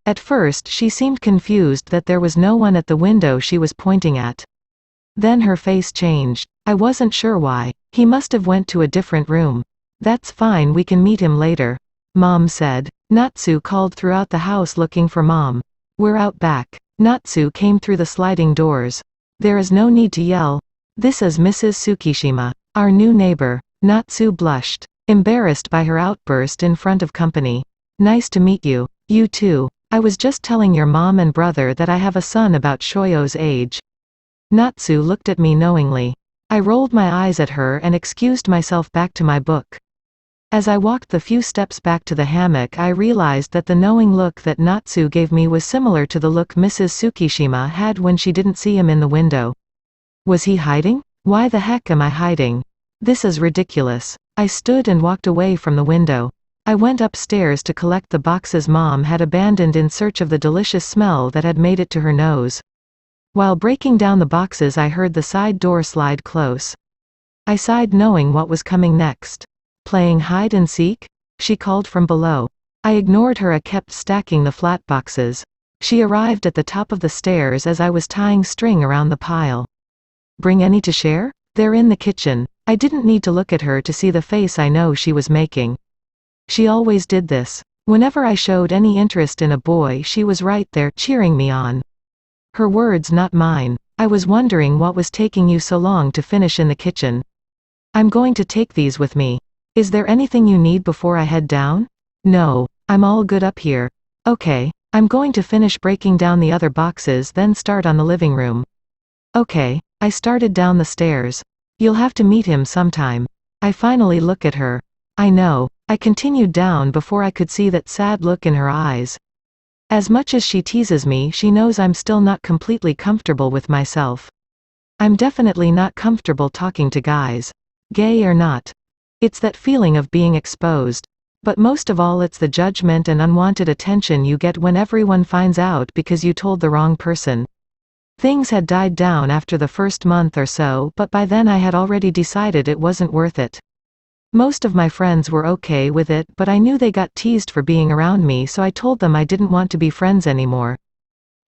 At first she seemed confused that there was no one at the window she was pointing at. Then her face changed. I wasn't sure why. He must have went to a different room. That's fine, we can meet him later, Mom said. Natsu called throughout the house looking for Mom. We're out back. Natsu came through the sliding doors. There is no need to yell. This is Mrs. Tsukishima, our new neighbor. Natsu blushed, embarrassed by her outburst in front of company. Nice to meet you. You too. I was just telling your mom and brother that I have a son about Shoyo's age. Natsu looked at me knowingly. I rolled my eyes at her and excused myself back to my book. As I walked the few steps back to the hammock, I realized that the knowing look that Natsu gave me was similar to the look Mrs. Tsukishima had when she didn't see him in the window. Was he hiding? Why the heck am I hiding? This is ridiculous. I stood and walked away from the window. I went upstairs to collect the boxes Mom had abandoned in search of the delicious smell that had made it to her nose. While breaking down the boxes, I heard the side door slide close. I sighed, knowing what was coming next. Playing hide and seek? She called from below. I ignored her. I kept stacking the flat boxes. She arrived at the top of the stairs as I was tying string around the pile. Bring any to share? They're in the kitchen. I didn't need to look at her to see the face I know she was making. She always did this. Whenever I showed any interest in a boy, she was right there, cheering me on. Her words, not mine. I was wondering what was taking you so long to finish in the kitchen. I'm going to take these with me. Is there anything you need before I head down? No, I'm all good up here. Okay, I'm going to finish breaking down the other boxes, then start on the living room. Okay, I started down the stairs. You'll have to meet him sometime. I finally look at her. I know. I continued down before I could see that sad look in her eyes. As much as she teases me, she knows I'm still not completely comfortable with myself. I'm definitely not comfortable talking to guys. Gay or not. It's that feeling of being exposed. But most of all, it's the judgment and unwanted attention you get when everyone finds out because you told the wrong person. Things had died down after the first month or so, but by then I had already decided it wasn't worth it. Most of my friends were okay with it, but I knew they got teased for being around me, so I told them I didn't want to be friends anymore.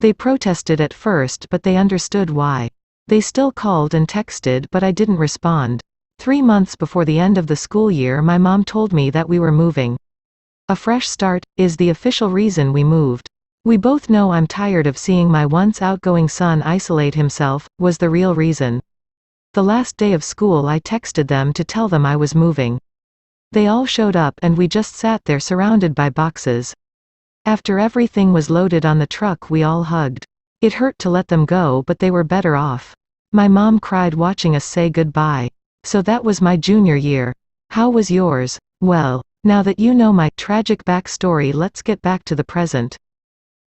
They protested at first, but they understood why. They still called and texted, but I didn't respond. 3 months before the end of the school year, my mom told me that we were moving. A fresh start is the official reason we moved. We both know I'm tired of seeing my once outgoing son isolate himself, was the real reason. The last day of school, I texted them to tell them I was moving. They all showed up and we just sat there surrounded by boxes. After everything was loaded on the truck, we all hugged. It hurt to let them go, but they were better off. My mom cried watching us say goodbye. So that was my junior year. How was yours? Well, now that you know my tragic backstory, let's get back to the present.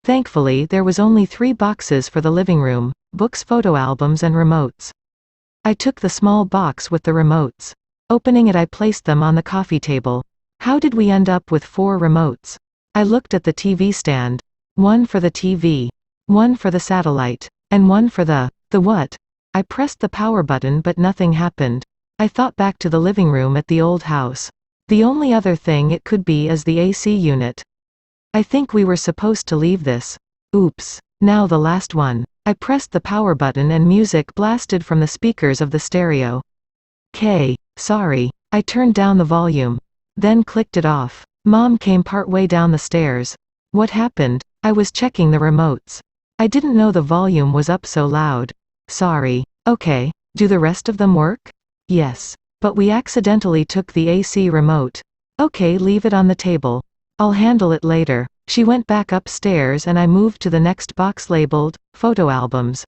Thankfully, there was only 3 boxes for the living room: books, photo albums, and remotes. I took the small box with the remotes. Opening it, I placed them on the coffee table. How did we end up with 4 remotes? I looked at the TV stand. 1 for the TV. 1 for the satellite. And 1 for the what? I pressed the power button, but nothing happened. I thought back to the living room at the old house. The only other thing it could be is the AC unit. I think we were supposed to leave this. Oops. Now the last one. I pressed the power button and music blasted from the speakers of the stereo. Sorry. I turned down the volume. Then clicked it off. Mom came partway down the stairs. What happened? I was checking the remotes. I didn't know the volume was up so loud. Sorry. Okay. Do the rest of them work? Yes. But we accidentally took the AC remote. Okay, leave it on the table. I'll handle it later. She went back upstairs and I moved to the next box labeled photo albums.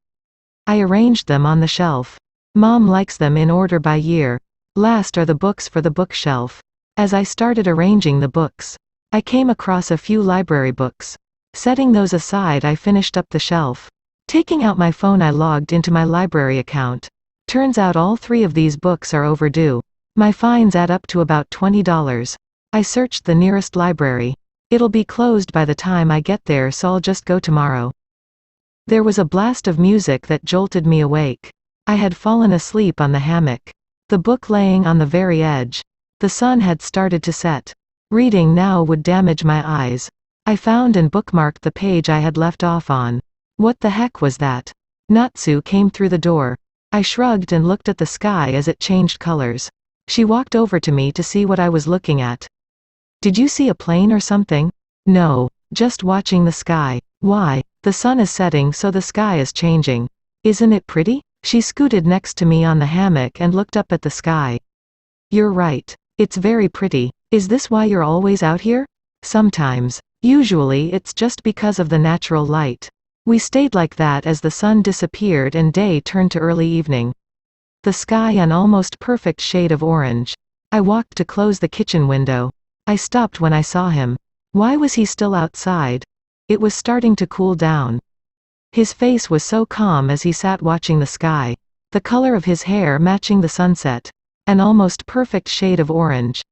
I arranged them on the shelf. Mom likes them in order by year. Last are the books for the bookshelf. As I started arranging the books, I came across a few library books. Setting those aside, I finished up the shelf. Taking out my phone, I logged into my library account. Turns out all 3 of these books are overdue. My fines add up to about $20. I searched the nearest library. It'll be closed by the time I get there, so I'll just go tomorrow. There was a blast of music that jolted me awake. I had fallen asleep on the hammock. The book laying on the very edge. The sun had started to set. Reading now would damage my eyes. I found and bookmarked the page I had left off on. What the heck was that? Natsu came through the door. I shrugged and looked at the sky as it changed colors. She walked over to me to see what I was looking at. Did you see a plane or something? No, just watching the sky. Why? The sun is setting so the sky is changing. Isn't it pretty? She scooted next to me on the hammock and looked up at the sky. You're right. It's very pretty. Is this why you're always out here? Sometimes. Usually it's just because of the natural light. We stayed like that as the sun disappeared and day turned to early evening. The sky an almost perfect shade of orange. I walked to close the kitchen window. I stopped when I saw him. Why was he still outside? It was starting to cool down. His face was so calm as he sat watching the sky. The color of his hair matching the sunset. An almost perfect shade of orange.